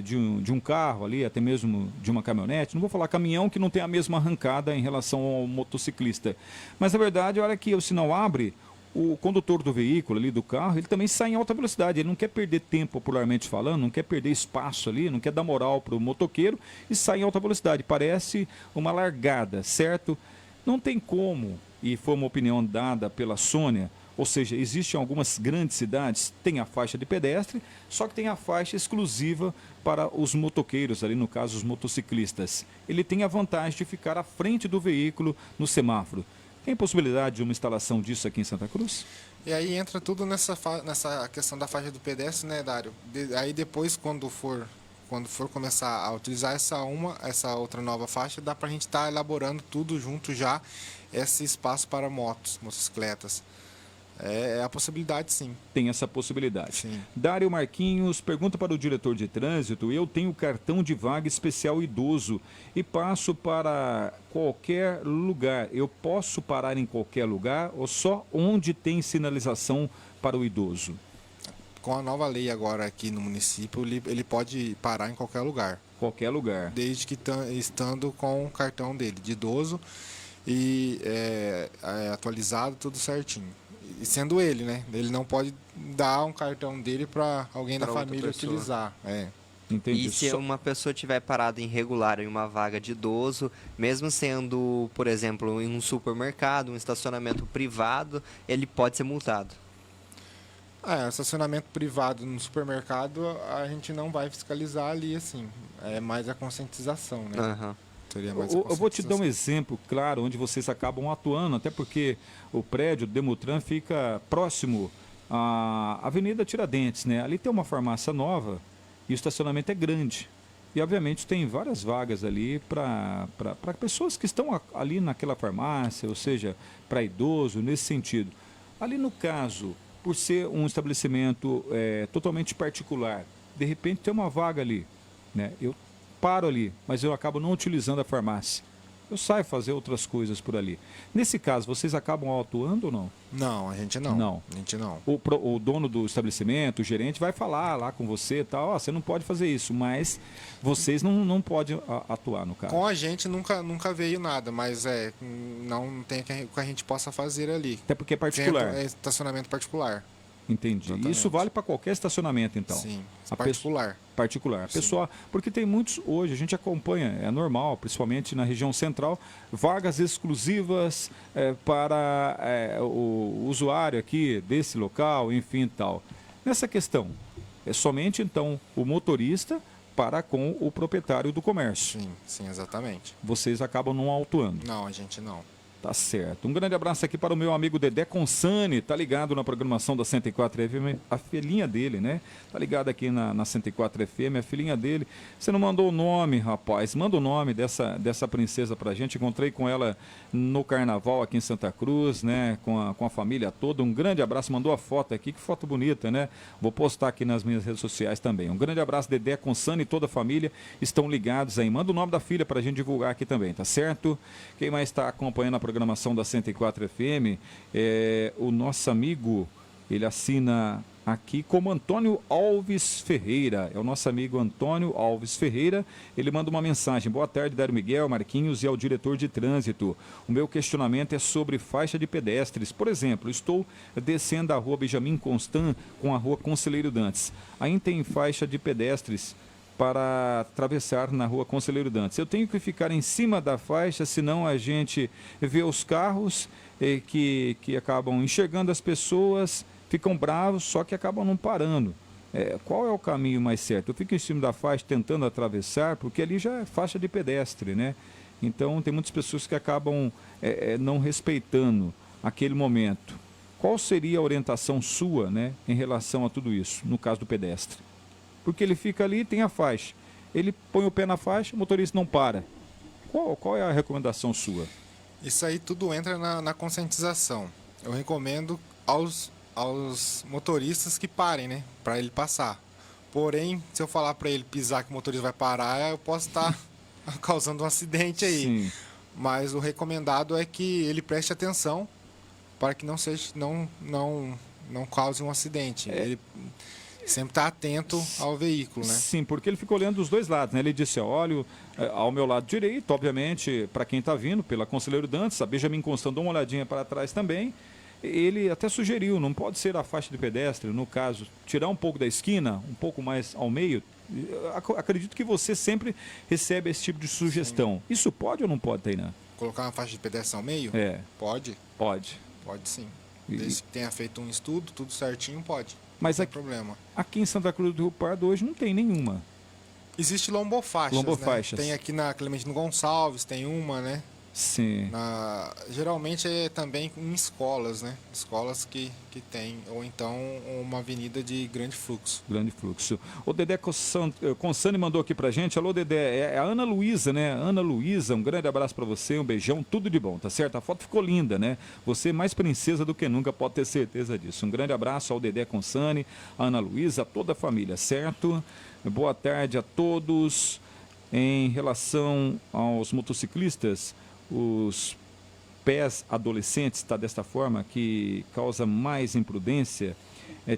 de um carro ali, até mesmo de uma caminhonete, não vou falar caminhão, que não tem a mesma arrancada em relação ao motociclista. Mas na verdade, a hora que o sinal abre, o condutor do veículo ali, do carro, ele também sai em alta velocidade, ele não quer perder tempo, popularmente falando, não quer perder espaço ali, não quer dar moral para o motoqueiro e sai em alta velocidade, parece uma largada, certo? Não tem como e foi uma opinião dada pela Sônia, ou seja, existem algumas grandes cidades, tem a faixa de pedestre, só que tem a faixa exclusiva para os motoqueiros, ali no caso os motociclistas. Ele tem a vantagem de ficar à frente do veículo no semáforo. Tem possibilidade de uma instalação disso aqui em Santa Cruz? E aí entra tudo nessa questão da faixa do pedestre, né, Dário? Aí depois, quando for começar a utilizar essa outra nova faixa, dá para a gente estar elaborando tudo junto já, esse espaço para motos, motocicletas. É a possibilidade, sim. Tem essa possibilidade. Sim. Dário Marquinhos pergunta para o diretor de trânsito: eu tenho cartão de vaga especial idoso e passo para qualquer lugar. Eu posso parar em qualquer lugar ou só onde tem sinalização para o idoso? Com a nova lei agora aqui no município, ele pode parar em qualquer lugar. Qualquer lugar. Desde que estando com o cartão dele de idoso e atualizado, tudo certinho. E sendo ele, né? Ele não pode dar um cartão dele para alguém da família utilizar. Entendi. E se uma pessoa tiver parada irregular em uma vaga de idoso, mesmo sendo, por exemplo, em um supermercado, um estacionamento privado, ele pode ser multado. Estacionamento privado no supermercado, a gente não vai fiscalizar ali, assim. É mais a conscientização, né? Uhum. Eu vou te dar um exemplo claro onde vocês acabam atuando, até porque o prédio do Demutran fica próximo à Avenida Tiradentes, né? Ali tem uma farmácia nova e o estacionamento é grande. E, obviamente, tem várias vagas ali para pessoas que estão ali naquela farmácia, ou seja, para idoso, nesse sentido. Ali, no caso, por ser um estabelecimento totalmente particular, de repente tem uma vaga ali, né? Eu paro ali, mas eu acabo não utilizando a farmácia. Eu saio fazer outras coisas por ali. Nesse caso, vocês acabam atuando ou não? Não, a gente não. Não. A gente não. O dono do estabelecimento, o gerente, vai falar lá com você e tal, você não pode fazer isso, mas vocês não podem atuar no caso. Com a gente nunca veio nada, mas não tem o que a gente possa fazer ali. Até porque é particular. É estacionamento particular. Entendi. Exatamente. Isso vale para qualquer estacionamento, então? Sim, particular. A Sim. pessoa, porque tem muitos hoje, a gente acompanha, é normal, principalmente na região central, vagas exclusivas para o usuário aqui desse local, enfim tal. Nessa questão, é somente então o motorista para com o proprietário do comércio. Sim, exatamente. Vocês acabam não autuando. Não, a gente não. Tá certo. Um grande abraço aqui para o meu amigo Dedé Consani, tá ligado na programação da 104 FM, a filhinha dele, né? Tá ligado aqui na 104 FM, a filhinha dele. Você não mandou o nome, rapaz? Manda o nome dessa princesa pra gente. Encontrei com ela no carnaval aqui em Santa Cruz, né? Com a família toda. Um grande abraço. Mandou a foto aqui, que foto bonita, né? Vou postar aqui nas minhas redes sociais também. Um grande abraço, Dedé Consani e toda a família estão ligados aí. Manda o nome da filha pra gente divulgar aqui também, tá certo? Quem mais está acompanhando a programação da 104 FM é o nosso amigo, ele assina aqui como Antônio Alves Ferreira, é o nosso amigo Antônio Alves Ferreira. Ele manda uma mensagem: boa tarde, Dário Miguel, Marquinhos e ao diretor de trânsito. O meu questionamento é sobre faixa de pedestres. Por exemplo, estou descendo a rua Benjamin Constant com a rua Conselheiro Dantes. Ainda tem faixa de pedestres para atravessar na rua Conselheiro Dantes. Eu tenho que ficar em cima da faixa, senão a gente vê os carros que acabam enxergando as pessoas, ficam bravos, só que acabam não parando. Qual é o caminho mais certo? Eu fico em cima da faixa tentando atravessar, porque ali já é faixa de pedestre, né? Então tem muitas pessoas que acabam não respeitando aquele momento. Qual seria a orientação sua, né, em relação a tudo isso, no caso do pedestre? Porque ele fica ali, tem a faixa. Ele põe o pé na faixa, o motorista não para. Qual é a recomendação sua? Isso aí tudo entra na conscientização. Eu recomendo aos motoristas que parem, né? Para ele passar. Porém, se eu falar para ele pisar que o motorista vai parar, eu posso estar causando um acidente aí. Sim. Mas o recomendado é que ele preste atenção para que não cause um acidente. Ele sempre está atento ao veículo, né? Sim, porque ele fica olhando dos dois lados, né? Ele disse: olho ao meu lado direito, obviamente, para quem está vindo, pela Conselheiro Dantes, a Benjamin Constant, dá uma olhadinha para trás também. Ele até sugeriu, não pode ser a faixa de pedestre, no caso, tirar um pouco da esquina, um pouco mais ao meio. Acredito que você sempre recebe esse tipo de sugestão. Sim. Isso pode ou não pode, Tainá? colocar uma faixa de pedestre ao meio? É, Pode, pode. pode sim. E- Desde que tenha feito um estudo, tudo certinho, pode. Mas Não aqui, tem problema. aqui em Santa Cruz do Rio Pardo hoje não tem nenhuma. Existe lombofaixas, Lombofaixas. né? Tem aqui na Clementino Gonçalves, tem uma, né? Sim. Geralmente é também em escolas, né? Escolas que tem, ou então uma avenida de grande fluxo. Grande fluxo. O Dedé Consani mandou aqui pra gente. Alô, Dedé. É a Ana Luísa, né? Ana Luísa, um grande abraço pra você, um beijão, tudo de bom, tá certo? A foto ficou linda, né? Você é mais princesa do que nunca, pode ter certeza disso. Um grande abraço ao Dedé Consani, a Ana Luísa, a toda a família, certo? Boa tarde a todos. Em relação aos motociclistas, os pés adolescentes, está desta forma, que causa mais imprudência,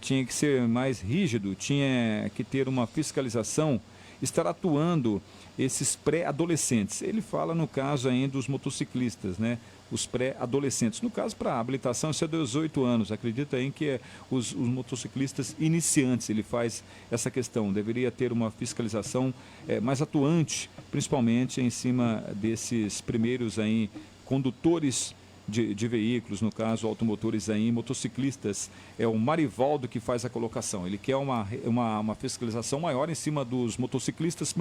tinha que ser mais rígido, tinha que ter uma fiscalização, estar atuando esses pré-adolescentes. Ele fala no caso ainda dos motociclistas, né? Os pré-adolescentes. No caso, para a habilitação, isso é 18 anos. Acredita em que os motociclistas iniciantes, ele faz essa questão. Deveria ter uma fiscalização mais atuante, principalmente em cima desses primeiros aí, condutores de veículos, no caso, automotores aí, motociclistas. É o Marivaldo que faz a colocação. Ele quer uma fiscalização maior em cima dos motociclistas,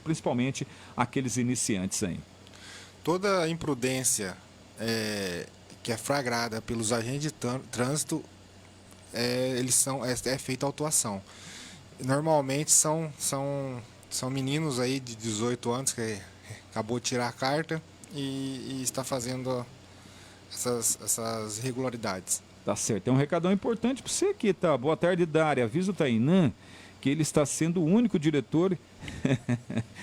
principalmente aqueles iniciantes aí. Toda imprudência que é flagrada pelos agentes de trânsito, é feita autuação. Normalmente são meninos aí de 18 anos que acabou de tirar a carta e está fazendo essas irregularidades. Tá certo. Tem um recadão importante para você aqui, tá? Boa tarde, Dária. Avisa o Tainã que ele está sendo o único diretor,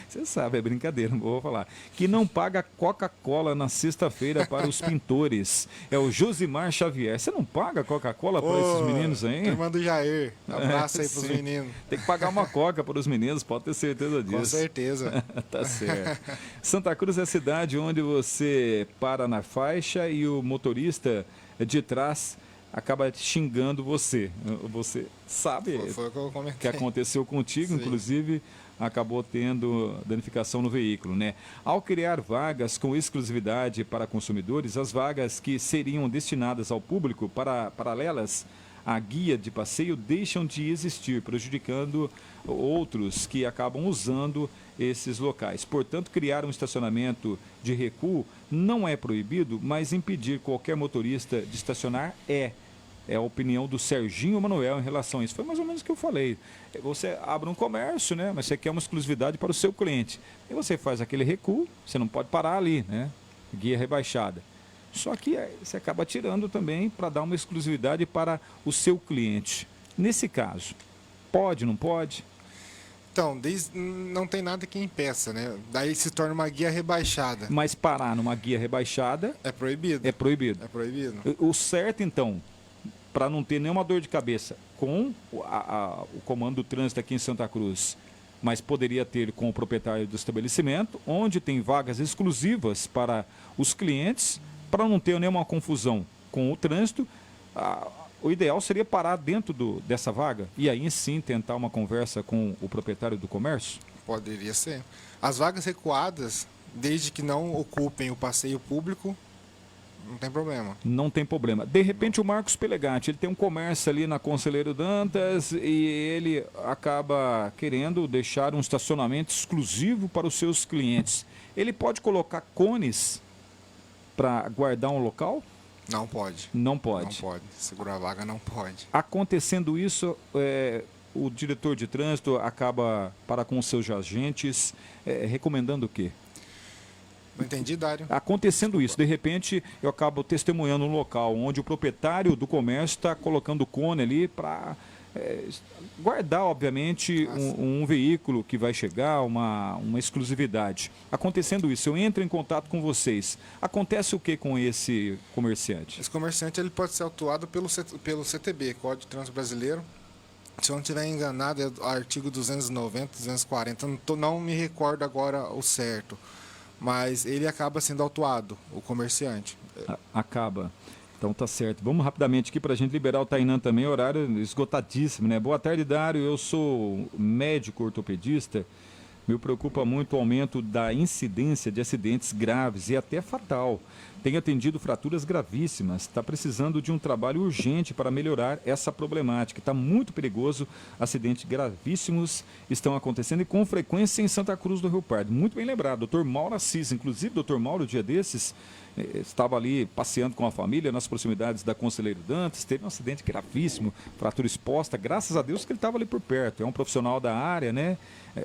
você sabe, é brincadeira, não vou falar, que não paga Coca-Cola na sexta-feira para os pintores. É o Josimar Xavier. Você não paga Coca-Cola para esses meninos aí? Turma do Jair. Abraço aí para os meninos. Tem que pagar uma Coca para os meninos, pode ter certeza disso. Com certeza. Tá certo. Santa Cruz é a cidade onde você para na faixa e o motorista de trás acaba xingando você. Você sabe Foi o que eu comentei. que aconteceu contigo, Sim. inclusive acabou tendo danificação no veículo, né? Ao criar vagas com exclusividade para consumidores, as vagas que seriam destinadas ao público paralelas à guia de passeio deixam de existir, prejudicando outros que acabam usando esses locais. Portanto, criar um estacionamento de recuo não é proibido, mas impedir qualquer motorista de estacionar é a opinião do Serginho Manuel em relação a isso. Foi mais ou menos o que eu falei. Você abre um comércio, né? Mas você quer uma exclusividade para o seu cliente. E você faz aquele recuo, você não pode parar ali, né? Guia rebaixada. Só que você acaba tirando também para dar uma exclusividade para o seu cliente. Nesse caso, pode, não pode? Então, não tem nada que impeça, né? Daí se torna uma guia rebaixada. Mas parar numa guia rebaixada É proibido. é proibido. É proibido. O certo, então, para não ter nenhuma dor de cabeça com o comando do trânsito aqui em Santa Cruz, mas poderia ter com o proprietário do estabelecimento, onde tem vagas exclusivas para os clientes, para não ter nenhuma confusão com o trânsito, o ideal seria parar dentro dessa vaga e aí sim tentar uma conversa com o proprietário do comércio? Poderia ser. As vagas recuadas, desde que não ocupem o passeio público, não tem problema. Não tem problema. De repente o Marcos Pelegatti, ele tem um comércio ali na Conselheiro Dantas e ele acaba querendo deixar um estacionamento exclusivo para os seus clientes. Ele pode colocar cones para guardar um local? Não pode. Não pode. Não pode. Segurar a vaga não pode. Acontecendo isso, o diretor de trânsito acaba para com os seus agentes recomendando o quê? Não entendi, Dário. Acontecendo isso, de repente eu acabo testemunhando um local onde o proprietário do comércio está colocando cone ali para guardar, obviamente, um veículo que vai chegar, uma exclusividade. Acontecendo isso, eu entro em contato com vocês. Acontece o que com esse comerciante? Esse comerciante ele pode ser autuado pelo CTB, Código de Trânsito Brasileiro. Se eu não estiver enganado, é o artigo 290, 240. Não me recordo agora o certo. Mas ele acaba sendo autuado, o comerciante. Acaba. Então tá certo. Vamos rapidamente aqui para a gente liberar o Tainã também, horário esgotadíssimo, né? Boa tarde, Dário. Eu sou médico ortopedista. Me preocupa muito o aumento da incidência de acidentes graves e até fatal. Tem atendido fraturas gravíssimas. Está precisando de um trabalho urgente para melhorar essa problemática. Está muito perigoso. Acidentes gravíssimos estão acontecendo e com frequência em Santa Cruz do Rio Pardo. Muito bem lembrado. Doutor Mauro Assis, inclusive, doutor Mauro, dia desses, estava ali passeando com a família nas proximidades da Conselheiro Dantas. Teve um acidente gravíssimo, fratura exposta. Graças a Deus que ele estava ali por perto. É um profissional da área, né?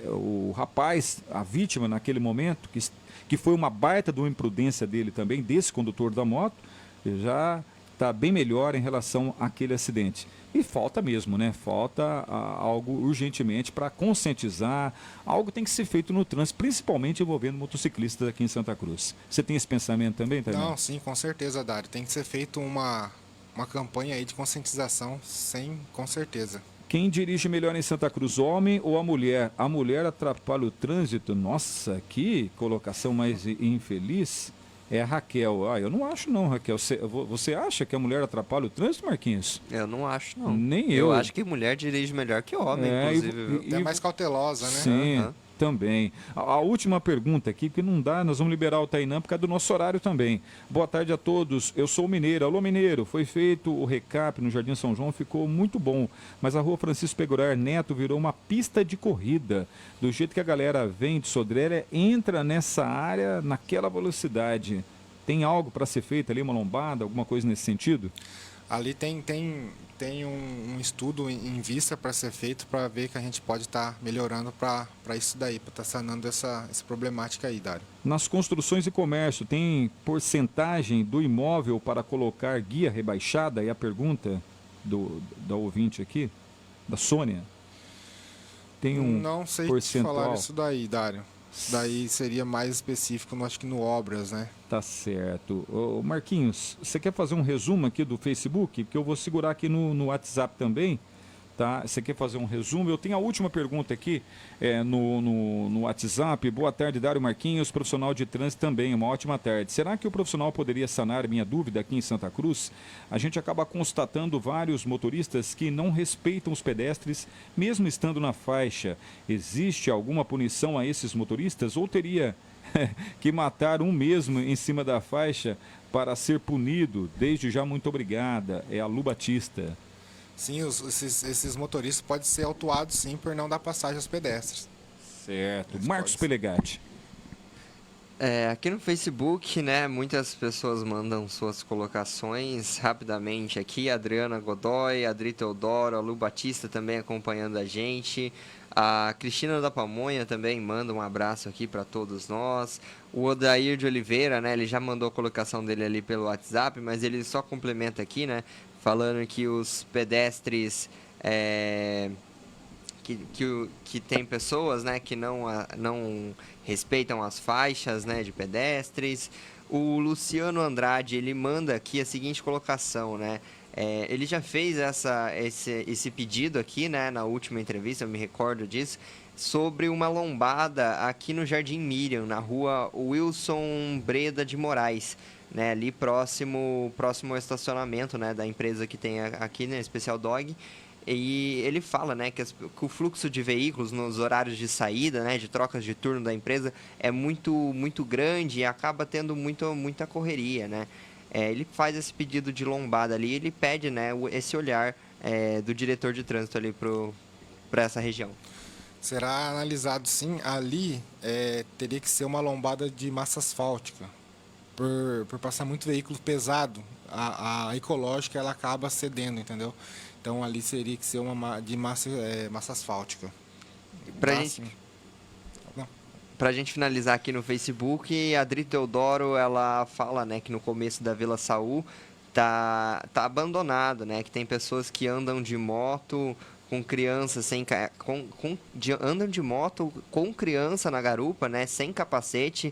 O rapaz, a vítima naquele momento, que foi uma baita de uma imprudência dele também, desse condutor da moto, já está bem melhor em relação àquele acidente. E falta mesmo, né? Falta algo urgentemente para conscientizar, algo tem que ser feito no trânsito, principalmente envolvendo motociclistas aqui em Santa Cruz. Você tem esse pensamento também, Tainá? Não, sim, com certeza, Dário. Tem que ser feito uma campanha aí de conscientização, com certeza. Quem dirige melhor em Santa Cruz, homem ou a mulher? A mulher atrapalha o trânsito? Nossa, que colocação mais infeliz. É a Raquel. Eu não acho não, Raquel. Você acha que a mulher atrapalha o trânsito, Marquinhos? Eu não acho, não. Nem eu. Eu acho que mulher dirige melhor que homem, inclusive. É mais cautelosa, né? Sim, também. A última pergunta aqui, que não dá, nós vamos liberar o Tainã por causa do nosso horário também. Boa tarde a todos. Eu sou o Mineiro. Alô, Mineiro. Foi feito o recap no Jardim São João, ficou muito bom. Mas a rua Francisco Pegorar Neto virou uma pista de corrida. Do jeito que a galera vem de Sodré, entra nessa área naquela velocidade. Tem algo para ser feito ali, uma lombada, alguma coisa nesse sentido? Ali tem um estudo em vista para ser feito para ver que a gente pode estar melhorando para isso daí, para estar sanando essa problemática aí, Dário. Nas construções e comércio, tem porcentagem do imóvel para colocar guia rebaixada? É a pergunta da ouvinte aqui, da Sônia. Tem um Não sei percentual. falar isso daí, Dário. Isso daí seria mais específico, acho que no Obras, né? Tá certo. Ô, Marquinhos, você quer fazer um resumo aqui do Facebook? Porque eu vou segurar aqui no WhatsApp também, tá? Você quer fazer um resumo? Eu tenho a última pergunta aqui no WhatsApp. Boa tarde, Dário Marquinhos, profissional de trânsito também. Uma ótima tarde. Será que o profissional poderia sanar minha dúvida aqui em Santa Cruz? A gente acaba constatando vários motoristas que não respeitam os pedestres, mesmo estando na faixa. Existe alguma punição a esses motoristas ou teria que matar um mesmo em cima da faixa para ser punido? Desde já, muito obrigada. É a Lu Batista. Sim, esses motoristas podem ser autuados, sim, por não dar passagem aos pedestres. Certo. Marcos Pelegatti. Aqui no Facebook, né, muitas pessoas mandam suas colocações rapidamente aqui. A Adriana Godoy, a Adri Teodoro, a Lu Batista também acompanhando a gente. A Cristina da Pamonha também manda um abraço aqui para todos nós. O Odair de Oliveira, né, ele já mandou a colocação dele ali pelo WhatsApp, mas ele só complementa aqui, né, falando que os pedestres... Que tem pessoas, né, que não respeitam as faixas, né, de pedestres. O Luciano Andrade, ele manda aqui a seguinte colocação, né? Ele já fez esse pedido aqui, né, na última entrevista, eu me recordo disso, sobre uma lombada aqui no Jardim Miriam, na rua Wilson Breda de Moraes, né, ali próximo ao estacionamento, né, da empresa que tem aqui, né, Special Dog. E ele fala, né, que o fluxo de veículos nos horários de saída, né, de trocas de turno da empresa é muito grande e acaba tendo muita correria, né. Ele faz esse pedido de lombada ali, ele pede, né, esse olhar do diretor de trânsito ali para essa região. Será analisado, sim. Ali teria que ser uma lombada de massa asfáltica. Por passar muito veículo pesado, a ecológica ela acaba cedendo, entendeu? Então ali seria que ser uma de massa asfáltica. Pra gente finalizar aqui no Facebook, a Adri Teodoro, ela fala, né, que no começo da Vila Saul tá abandonado, né, que tem pessoas que andam de moto com criança andam de moto com criança na garupa, né, sem capacete,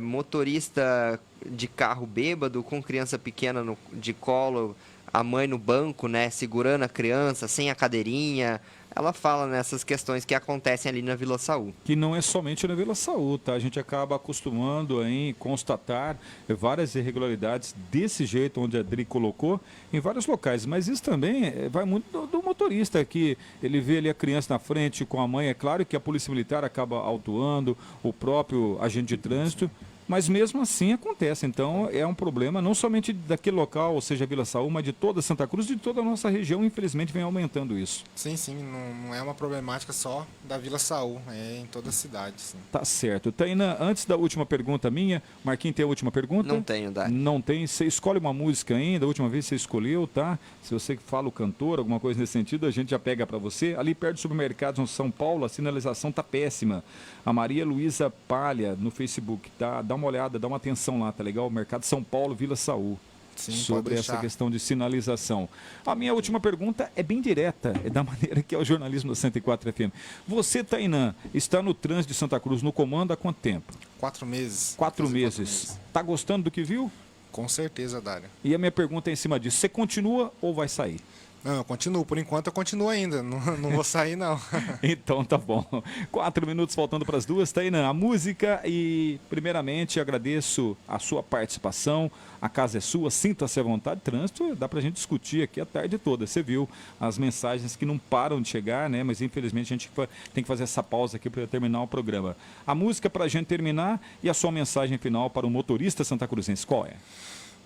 motorista de carro bêbado com criança pequena de colo a mãe no banco, né, segurando a criança, sem a cadeirinha. Ela fala nessas questões que acontecem ali na Vila Saul. Que não é somente na Vila Saúl, tá? A gente acaba acostumando em constatar várias irregularidades desse jeito, onde a Adri colocou, em vários locais. Mas isso também vai muito do motorista, que ele vê ali a criança na frente com a mãe. É claro que a Polícia Militar acaba autuando, o próprio agente de trânsito, mas mesmo assim acontece. Então é um problema não somente daquele local, ou seja, a Vila Saúl, mas de toda Santa Cruz, de toda a nossa região. Infelizmente vem aumentando isso. Sim, não é uma problemática só da Vila Saúl, é em toda a cidade, sim. Tá certo. Taina, antes da última pergunta minha, Marquinhos tem a última pergunta? Não tenho, Dário. Não tem. Você escolhe uma música ainda, a última vez você escolheu, tá? Se você fala o cantor, alguma coisa nesse sentido, a gente já pega para você. Ali perto do supermercado em São Paulo, a sinalização tá péssima. A Maria Luísa Palha no Facebook, tá? Dá uma olhada, dá uma atenção lá, tá legal? Mercado São Paulo, Vila Saúl. Sim, Sobre essa questão de sinalização. A minha última pergunta é bem direta, é da maneira que é o jornalismo da 104 FM. Você, Tainã, está no trânsito de Santa Cruz, no comando há quanto tempo? 4 meses. 4 meses. Tá gostando do que viu? Com certeza, Dário. E a minha pergunta é em cima disso. Você continua ou vai sair? Não, eu continuo. Por enquanto eu continuo ainda. Não vou sair, não. Então tá bom. 4 minutos faltando para as 2, Tainã. A música e, primeiramente, agradeço a sua participação. A casa é sua, sinta-se à vontade. Trânsito, dá pra gente discutir aqui a tarde toda. Você viu as mensagens que não param de chegar, né? Mas infelizmente a gente tem que fazer essa pausa aqui para terminar o programa. A música pra gente terminar e a sua mensagem final para o motorista santacruzense, qual é?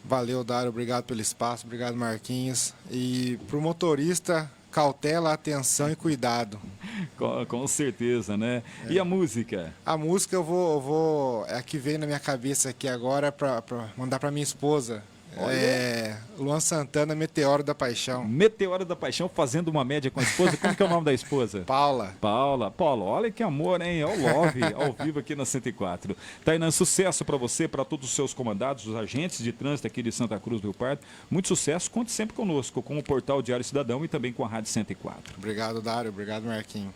Valeu, Dário. Obrigado pelo espaço. Obrigado, Marquinhos. E pro motorista, cautela, atenção e cuidado. Com certeza, né? E a música? A música eu vou é a que veio na minha cabeça aqui agora para mandar para minha esposa. Luan Santana, Meteoro da Paixão. Meteoro da Paixão, fazendo uma média com a esposa. Como que é o nome da esposa? Paula. Paulo, olha que amor, hein? É o Love, ao vivo aqui na 104. Tainã, sucesso para você, para todos os seus comandados, os agentes de trânsito aqui de Santa Cruz do Rio Pardo. Muito sucesso, conte sempre conosco, com o Portal Diário Cidadão e também com a Rádio 104. Obrigado, Dário. Obrigado, Marquinhos.